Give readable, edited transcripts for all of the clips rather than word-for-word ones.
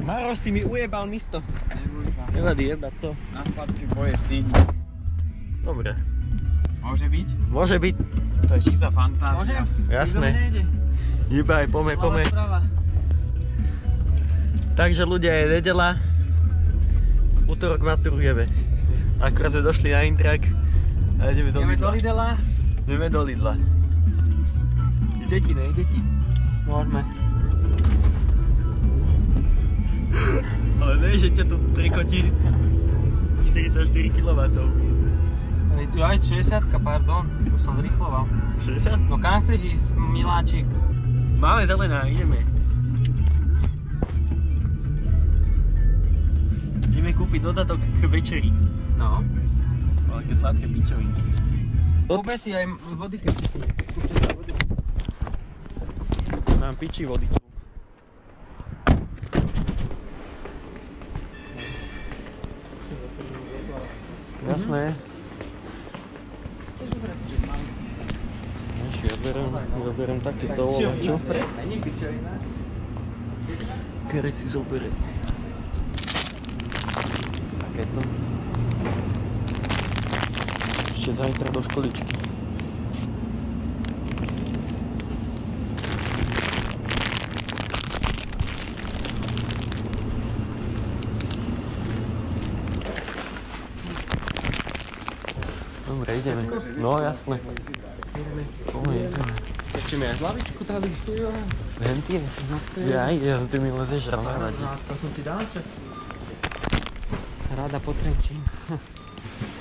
Maroš si mi ujebal místo. Neboj sa. Nevadí jebať to. Na spadke boje stíň. Dobre. Môže byť? Môže byť. To je čísa fantázia. Jasné. Jebaj, pome. Takže ľudia, je nedeľa. Utorok maturujeme. Akurát sme došli na Intrak a ideme do Lidla. Ideme do Lidla. Idete, ne? Idete? Môžeme. Ale ne, že ťa tu trikotí 44 kW. Aj 60, pardon. Už som zrýchloval. 60? No kam chceš ísť, miláčik? Máme zelená, ideme. Ideme kúpiť dodatok k večeri. No. Také sladké pičovinky. Kúpe si aj vody, keď si kúpte sa vody. Mám piči vodičku. Jasné. Ja berem takýto ovovačo. Není pičovina. Kere si zobere. Takéto. Ešte zajtra do školičky. Dobre, ideme. No jasné. Ideme. Ešte mi aj hlavičku tady. Hentie? Ja, ty mi lezeš ráno. To som ti dal, že? Rada potrenčím.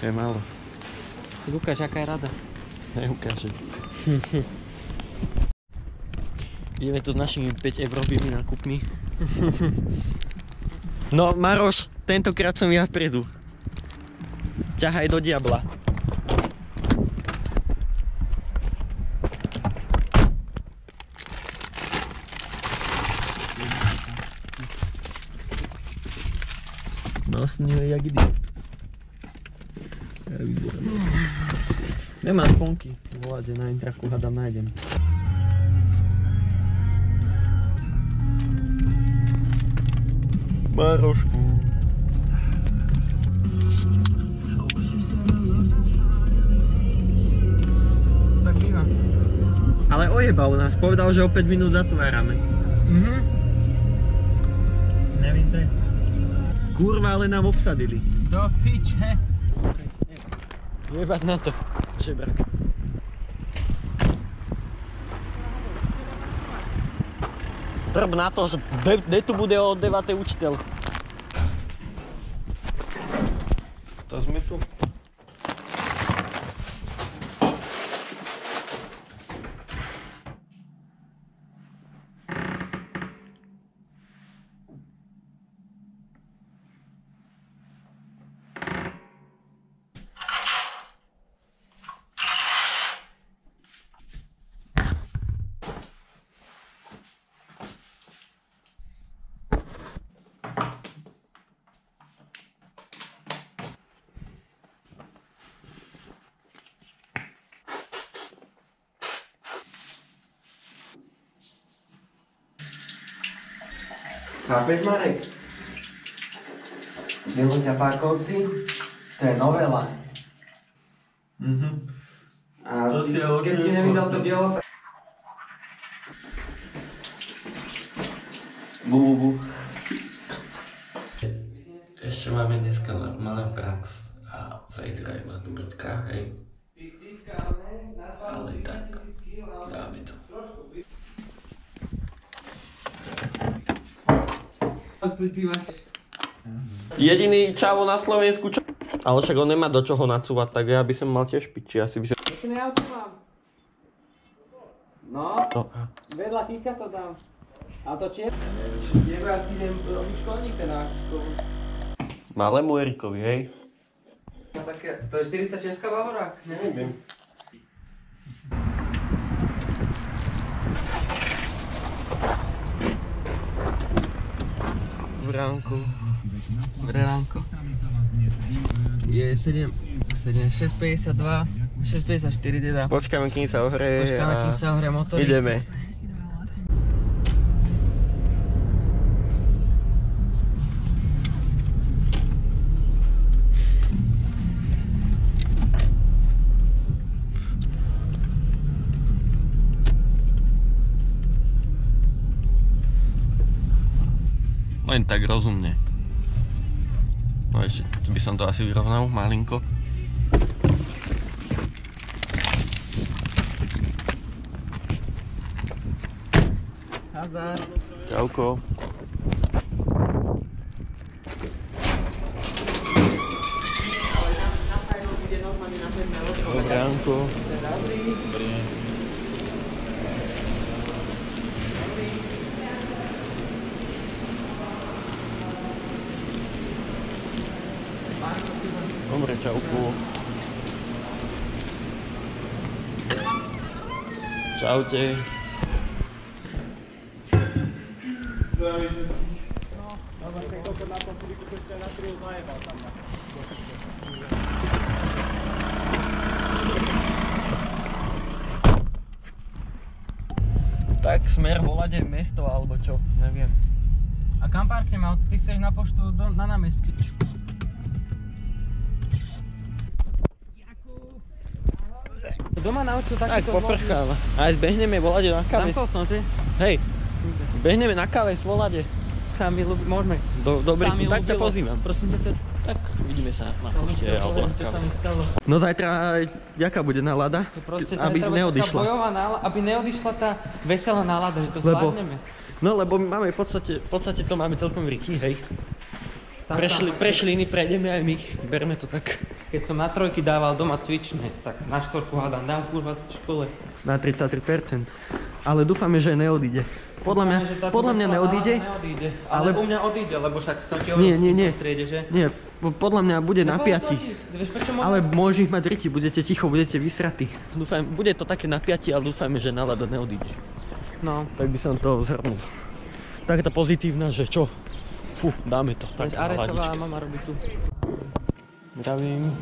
To je málo. Ty ukáž, aká je rada. Neukážem. Ideme tu s našimi 5 eurovými nákupmi. No Maroš, tentokrát som ja vpredu. Ťahaj do diabla. No snívaj jak idiot. Ja vyzerám. Nemám sponky. Volať, že na Intraku hádam nájdem. Marošku. Tak býva. Ale ojebal nás, povedal, že o 5 minút zatvárame. Nevím to je. Kurva, ale nám obsadili. Do piče. Jebať na to, žebrak. Drb na to, že kde tu bude o 9. učiteľ. To sme tu. Chápeš, Marek? Milujú ťa Pákovci? To je novela. A keď si nevidel to dielo, Bu. Ešte máme dneska malá prax a zajtra je maturatka, hej. Ale tak, dáme to. Jediný čavo na Slovensku, čo... Ale však on nemá do čoho nacúvať, tak ja by som mal tiež piči, asi by som... Ešte auto mám. No, vedľa týka to dám. A to čier? Jebe, asi idem robiť školník teda. Malému Erikovi, hej? To je 46 Bavorák? Neviem. Dobré ránko. Je 6.52, 6.54 teda. Počkáme, kým sa ohreje motory. Ideme. Len tak rozumne. No ešte, tu by som to asi vyrovnal malinko. Nazdar. Čauko. Dobré ránko. Dobrý. Dobre, čauku. Čaute. Tak smer volať mesto alebo čo, neviem. A kam parknem auto? Ty chceš na poštu na námestí? Doma naučil takýto Tak poprchám. Aj zbehneme volade na káve. Zamkol som, že? Hej, behneme na káve z volade. Sami môžeme. Dobre, tak ťa ľúbilo. pozývam. Prosím ťa. Tak vidíme sa na pošte alebo na Čo sa káve. mi stalo? No zajtra jaká bude nálada? Proste Aby sa neodišla. bojová nálada, aby neodišla tá veselá nálada, že to zvládneme. No lebo máme v podstate to máme celkom v ryti, hej. Prešli iní, prejdeme aj my, berme to tak. Keď som na trojky dával doma cvičné, tak na štvorku hádam, dám kurva v škole. Na 33%. Ale dúfame, že neodíde. Podľa mňa neodíde. Ale u mňa odíde, lebo však som ti Nie. hovoril, v triede, že? Nie, podľa mňa bude na 5. Vieš, prečo Ale môže ich mať riti, budete ticho, budete vysratí. Dúfam, bude to také na 5, ale dúfame, že nálada neodíde. No. Tak by som to zhrnul. Takéto pozitívna, že čo? Fú, dáme to tak na Aretová ladičke. mama robí tu. Zdravím.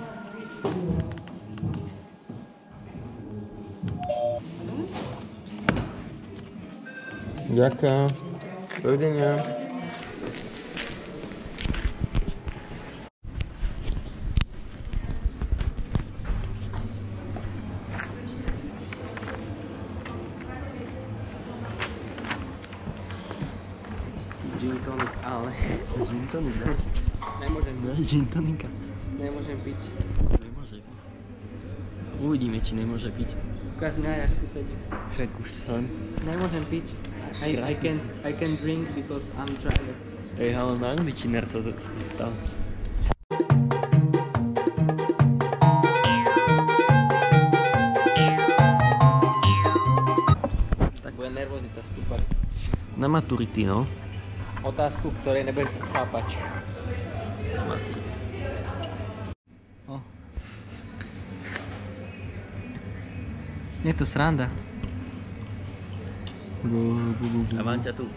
Ďakujem. Dovidenia. Gin tonic, ale Gin tonic, dá? nemôžem piť. Gin tonika. Nemôžem piť. Nemôže piť. Uvidíme, či nemôže piť. Ukáž mňa, jak tu sedím. Však už som. Nemôžem piť. I can drink because I'm driver. Ej, ale na angličinár sa to stal. Tak bude nervozita stúpať. Na maturity, no. Otázku, ktorej nebudem chápať. Na maturity. Je to sranda. A mám ťa tu.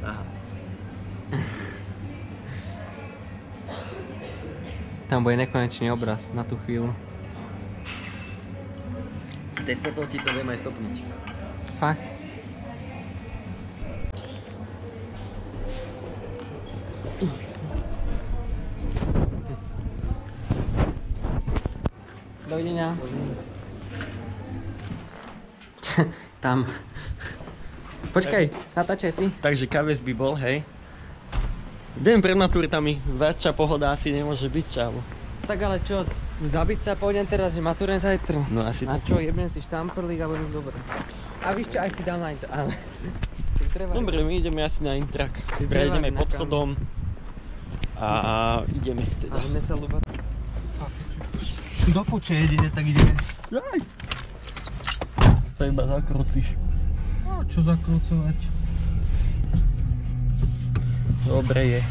Aha. Tam bude nekonečný obraz na tú chvíľu. Testo ti to viem aj stopniť. Fakt? Dovidenia. Tam. Počkaj, natáčaj ty. Takže kaves by bol, hej. Deň pred maturitami, väčšia pohoda asi nemôže byť, čavo. Tak ale čo, zabiť sa pôjdem teraz, že maturujem zajtra. No asi A to. čo, jebnem si štamprlík a budem dobre. A víš čo, aj si dám na to, ale... Dobre, my ideme asi na Intrak. Prejdeme pod chodom. A ideme teda. Ale mne sa ľúba... Do puče jedine, tak ideme. Jaj! To iba zakrúciš. No, čo zakrúcovať? Dobre je.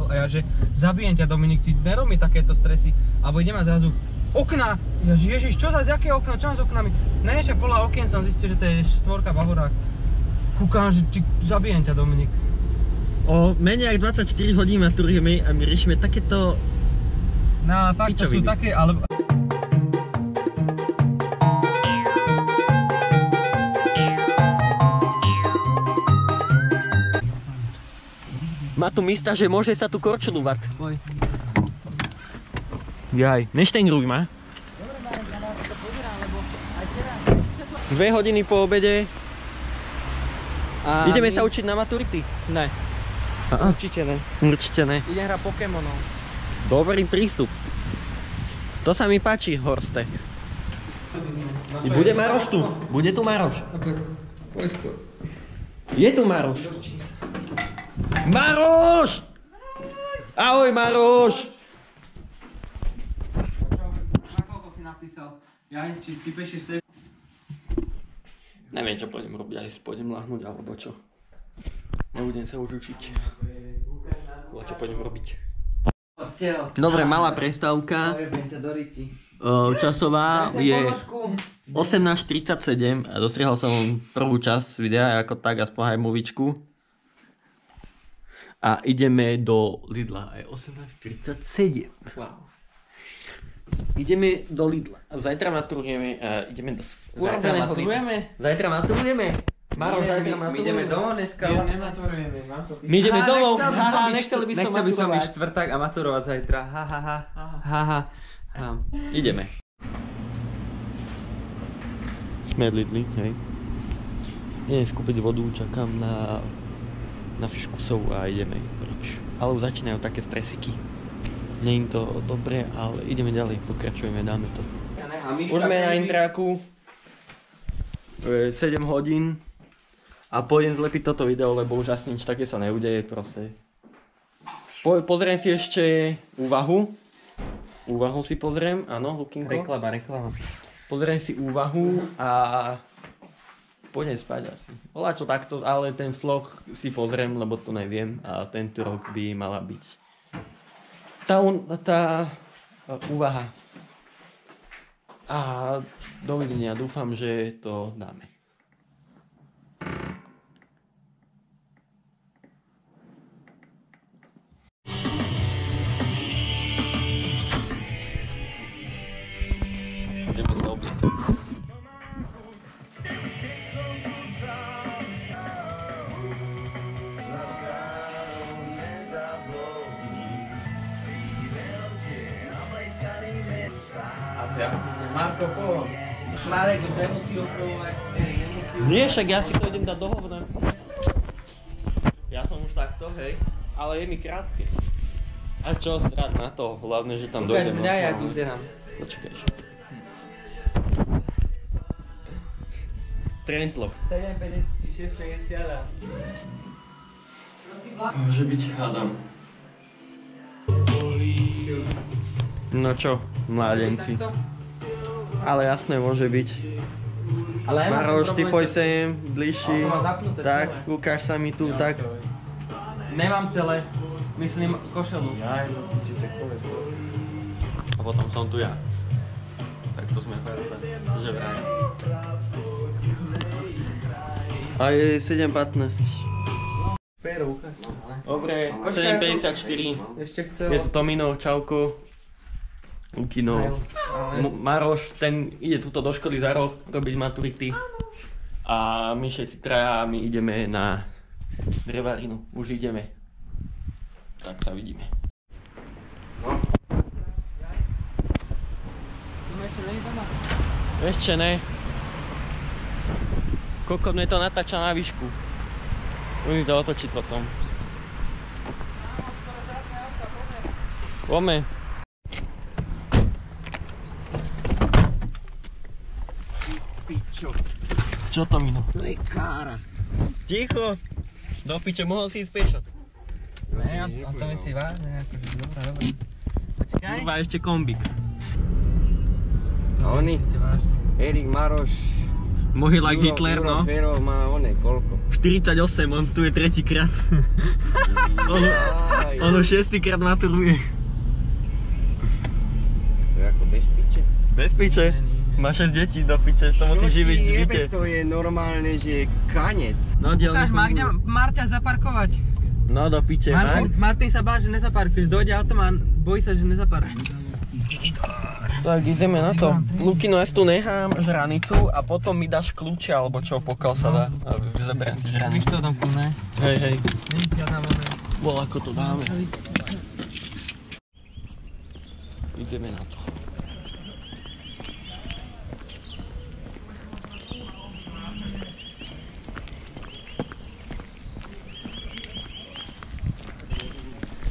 A ja, že zabijem ťa, Dominik, ty nerob mi takéto stresy. Alebo idem a zrazu okna. Ja, že ježiš, čo za aké okna, čo mám s oknami? Ne, však podľa okien som zistil, že to je štvorka Bavorák. Kúkam, že zabijem ťa, Dominik. O menej ako 24 hodín maturujeme a my riešime takéto... No fakt, to sú pičoviny. také, ale... Má tu místa, že môže sa tu korčulovať. Poj. Jaj, neštengruj ma. Dobre, Marek, ja na to pozerám, lebo aj teraz... 2 hodiny po obede. A Ideme sa učiť na maturity? Ne. Určite ne. Určite ne. Idem hrať Pokémonov. Dobrý prístup. To sa mi páči, Horste. Bude Maroš tu? Bude tu Maroš? Je tu Maroš? Maroš! Ahoj Maroš! Na koľko si napísal? Ja, či ty pešeš Neviem, čo pôjdem robiť, aj si pôjdem láhnuť, alebo čo. Nebudem sa už učiť. Čo pôjdem robiť. Dobre, malá prestávka. Časová je 18:37 a dostrihal som prvú časť videa, ako tak, aspoň aj movičku. A ideme do Lidla, aj 18:47. Wow. Ideme do Lidla. Zajtra maturujeme a ideme do Zajtra maturujeme? Zajtra maturujeme? Maroš, zajtra maturujeme. My ideme domov dneska. My nematurujeme. My ideme domov. Nechcel by som byť štvrták a maturovať zajtra. Ideme. Sme v Lidli, hej. Idem skúpiť vodu, čakám na fiškusov a ideme preč. Ale už začínajú také stresiky. Nie je to dobre, ale ideme ďalej, pokračujeme, dáme to. Už sme na intráku 7 hodín a pôjdem zlepiť toto video, lebo už asi nič také sa neudeje proste. Pozriem si ešte úvahu. Úvahu si pozriem, áno, Lukinko. Reklama. Pozriem si úvahu a pôjdem spať asi. Volá čo takto, ale ten sloh si pozriem, lebo to neviem a tento rok by mala byť tá úvaha. A dovidenia, dúfam, že to dáme. Ideme sa obliekať. Marko Polo. Marek nemusí opravovať. Nie, však ja si to idem dať do hovna. Ja som už takto, hej. Ale je mi krátke. A čo strať na to? Hlavne, že tam dojdem. Ukáž mňa, jak vyzerám. Počkaj. Trenclov. 7,50 či 6,50. Môže byť, hádam. No čo, mládenci. Ale jasné, môže byť. Ale Maroš, ty poď sem, bližší. Tak, ukáž sa mi tu, tak. Nemám celé, myslím košelu. Ja, to pustite, povedz to. A potom som tu ja. Tak to sme fajta, že vraj. A je 7:15. Péro, ukáž. Dobre, 7:54. Ešte chcel. Je to Tomino, čauko. Lukino. Maroš, ten ide tuto do školy za rok robiť maturity. A my všetci traja, my ideme na drevarinu. Už ideme. Tak sa vidíme. Ešte ne. Koľko mne to natáča na výšku. Budem to otočiť potom. Poďme. Pičo. Čo to, Mino? To je kára. Ticho. Do piče, mohol si ísť pešo. Ne, a to myslí vážne, akože dobré. Počkaj. Kurva, ešte kombík. A oni? Erik Maroš. Mohy like Hitler, no. Fero má one, koľko? 48, on tu je tretíkrát. On už 6-krát maturuje. To je ako bez piče? Bez piče. Má 6 detí do piče, to musí živiť v byte. To je normálne, že kanec. No, Ukáž, má kde Marťa zaparkovať. No do piče, Martin sa bál, že nezaparkuješ, dojde automan, bojí sa, že nezaparkuješ. Tak ideme na to. Lukino, ja si tu nechám žranicu a potom mi dáš kľúče, alebo čo, pokiaľ sa dá. A vyzeberiem si žranicu. Víš to domku, ne? Hej, hej. Vidíš, ja tam máme. Bol, ako to dáme. Ideme na to.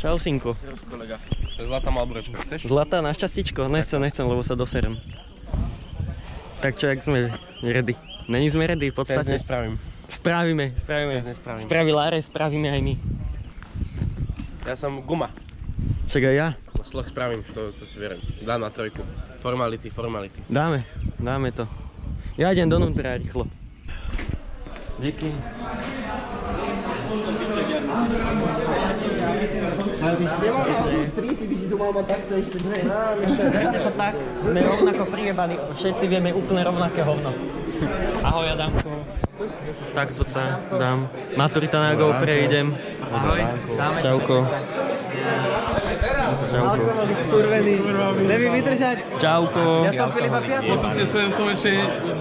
Čau, synko. Servus, kolega. To je zlatá malborečka, chceš? Zlatá na šťastíčko? Nechcem, lebo sa doserem. Tak čo, jak sme ready? Není sme ready v podstate? Teraz nespravím. Spravíme. Spraví Lare, spravíme aj my. Ja som guma. Však aj ja. Sloh spravím, to si verím. Dám na trojku. Formality. Dáme to. Ja idem donútra rýchlo. Díky. Ale ty si nemal tri, ty by si tu mal mať takto ešte dve. Je to tak, sme rovnako prijebaní, všetci vieme úplne rovnaké hovno. Ahoj Adamko. Takto sa dám. Maturita na GoPro idem. Ahoj, dáme. Čauko. Čauko. Skurvený. Nevím vydržať. Čauko. Ja som pil iba piatý. Po ceste sem som ešte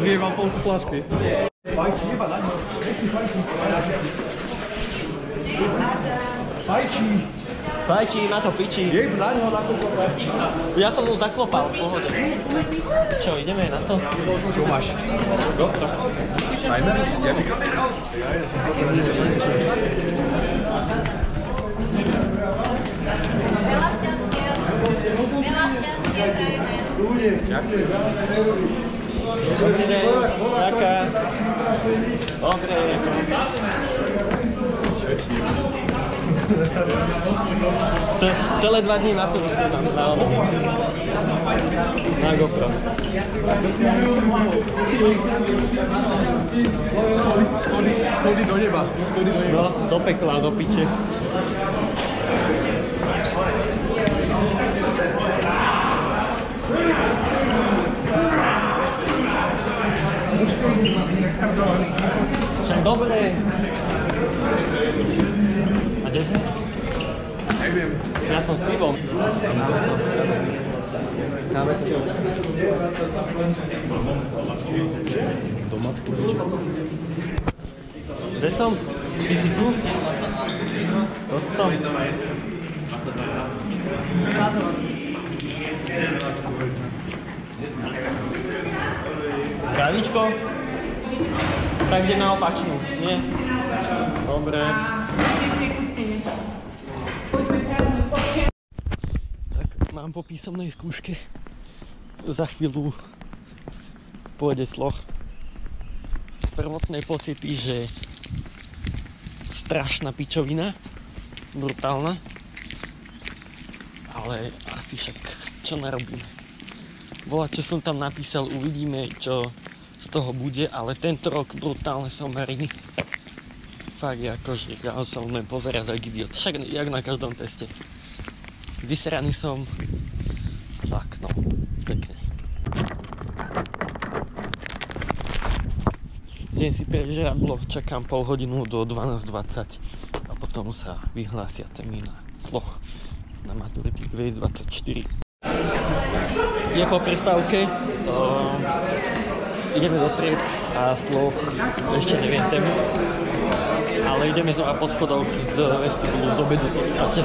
zjebal polku flašky. Fajčí, na to piči. Jeb na ňo nakopal. Ja som mu zaklopal, v pohode. Čo, ideme na to? Čo máš? Doktor. Timer? Ja ti ja som Veľa šťastia prajeme. Dobrý deň. Ďakujem. Dobre. Celé 2 dní maturitu mám na GoPro. Schody do neba. No, do pekla, do piče. Však dobre. A kde sme? Neviem. Ja som s pivom. Do matky. Kde som? Ty si tu? To som. Kávičko? Tak ide na opačnú, nie? Dobre. Tak mám po písomnej skúške. Za chvíľu pôjde sloh. Prvotné pocity, že strašná pičovina, brutálna, ale asi však čo narobíme. Volať, čo som tam napísal, uvidíme, čo z toho bude, ale tento rok brutálne somariny. Fakt je akože, ja som len pozerať ako idiot, však jak na každom teste. Vysraný som, tak no, pekne. Idem si prežradlo, čakám pol hodinu do 12:20 a potom sa vyhlásia termín na sloh na maturity 2024. Je po prestávke, ideme do tried a sloh, ešte neviem tému, ale ideme znova po schodoch z vestibulu, z obedu v podstate.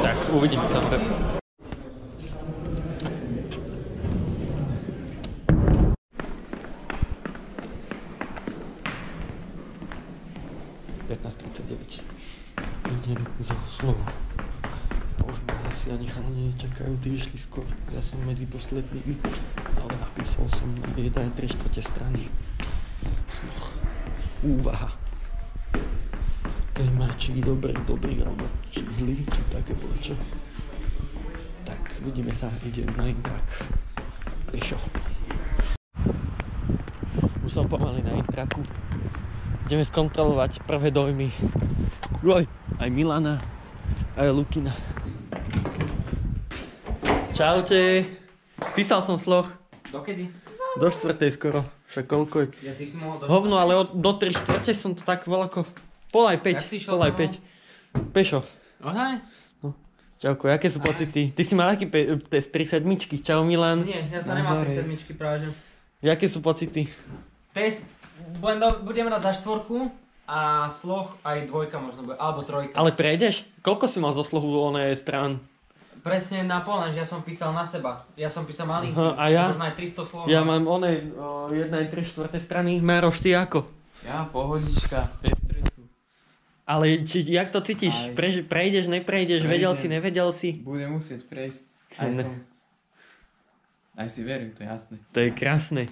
Tak, uvidíme sa v 15:39. Idem zo slovu. Už ma asi ani chalani nečakajú, tí išli skôr. Ja som medzi poslednými, ale napísal som na 1/3 strany. Sloh. Úvaha. Téma, či dobrý, alebo či zlý, či také bolo čo. Tak, vidíme sa, idem na intrak. Pešo. Už som pomaly na intraku. Ideme skontrolovať prvé dojmy. Joj, aj Milana, aj Lukina. Čaute. Písal som sloh. Dokedy? Do 4:00 skoro. Však koľko je? Ja ty si mohol do... Hovno, ale do 3:15 som to tak voľako. Pol aj 5. Pešo. Ohaj? No. Čauko, jaké sú pocity? Ty si mal aký test 3 sedmičky? Čau Milan. Nie, ja som nemal 3 sedmičky práve. Jaké sú pocity? Test, budem rád za 4, a sloh aj 2 možno bude, alebo 3. Ale prejdeš? Koľko si mal za slohu onej strán? Presne na pol, že ja som písal na seba. Ja som písal malinky, A ja? možno aj 300 slov. Ja mám onej 1/3 strany. Mároš, ty ako? Ja, pohodička, bez stresu. Ale jak to cítiš? Prejdeš, neprejdeš, vedel si, nevedel si? Budem musieť prejsť. Aj si verím, to je jasné. To je krásne.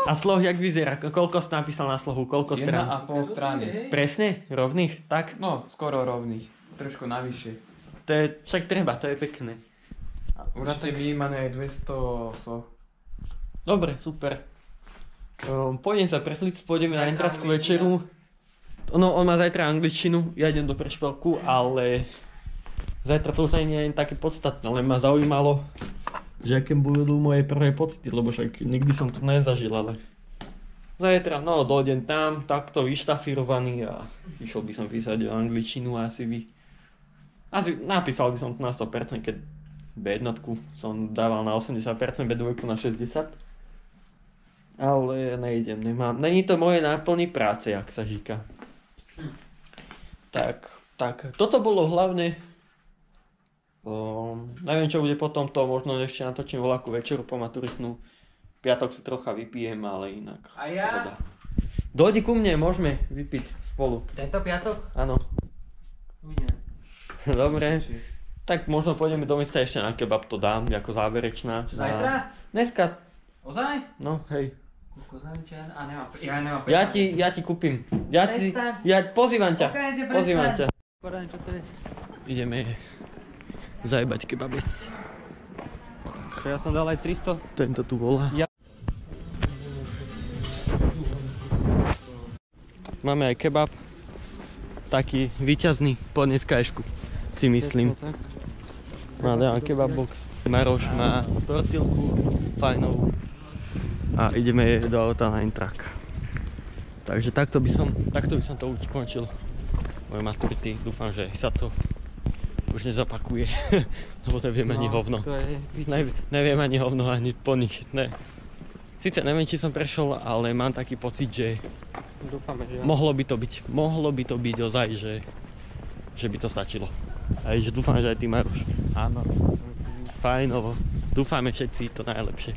A sloh jak vyzerá? Koľko si napísal na slohu? Koľko strán? 1,5 strany. Presne? Rovných? Tak? No, skoro rovných. Trošku navyše. To je, však treba, to je pekné. Určite vyjímané aj 200 sloh. Dobre, super. Pôjdem sa presliť, pôjdeme na intrácku večeru. No, on má zajtra angličtinu, ja idem do prešpelku, ale zajtra to už nie je také podstatné, len ma zaujímalo, že aké budú moje prvé pocity, lebo však nikdy som to nezažil, ale zajtra, no, dojdem tam, takto vyštafírovaný a išiel by som písať o angličtinu a asi napísal by som to na 100%, keď B1 som dával na 80%, B2 na 60%. Ale nejdem, nemám. Není to moje náplní práce, jak sa říká. Tak, toto bolo hlavne. Neviem, čo bude potom, to možno ešte natočím voľakú večeru po maturitnú. Piatok si trocha vypijem, ale inak. A ja? Pohoda. Dojdi ku mne, môžeme vypiť spolu. Tento piatok? Áno. Uvidíme. Dobre. Tak možno pôjdeme do mesta ešte na kebab, to dám, ako záverečná. Zajtra? Dneska. Ozaj? No, hej. Nemám. Ja ti kúpim. Pozývam ťa. Pozývam ťa. Ideme zajebať kebabec. Ja som dal aj 300. Tento tu volá. Máme aj kebab. Taký víťazný po dneskajšku, si myslím. Má kebab box. Maroš má tortilku fajnovú. A ideme do auta na intrak. Takže takto by som to ukončil. Moje maturity. Dúfam, že sa to už nezapakuje. Lebo neviem ani hovno. Neviem ani hovno, ani po nich. Ne. Sice neviem, či som prešiel, ale mám taký pocit, že mohlo by to byť ozaj, že by to stačilo. A dúfam, že aj ty, Maroš. Áno. Fajnovo. Dúfame všetci to najlepšie.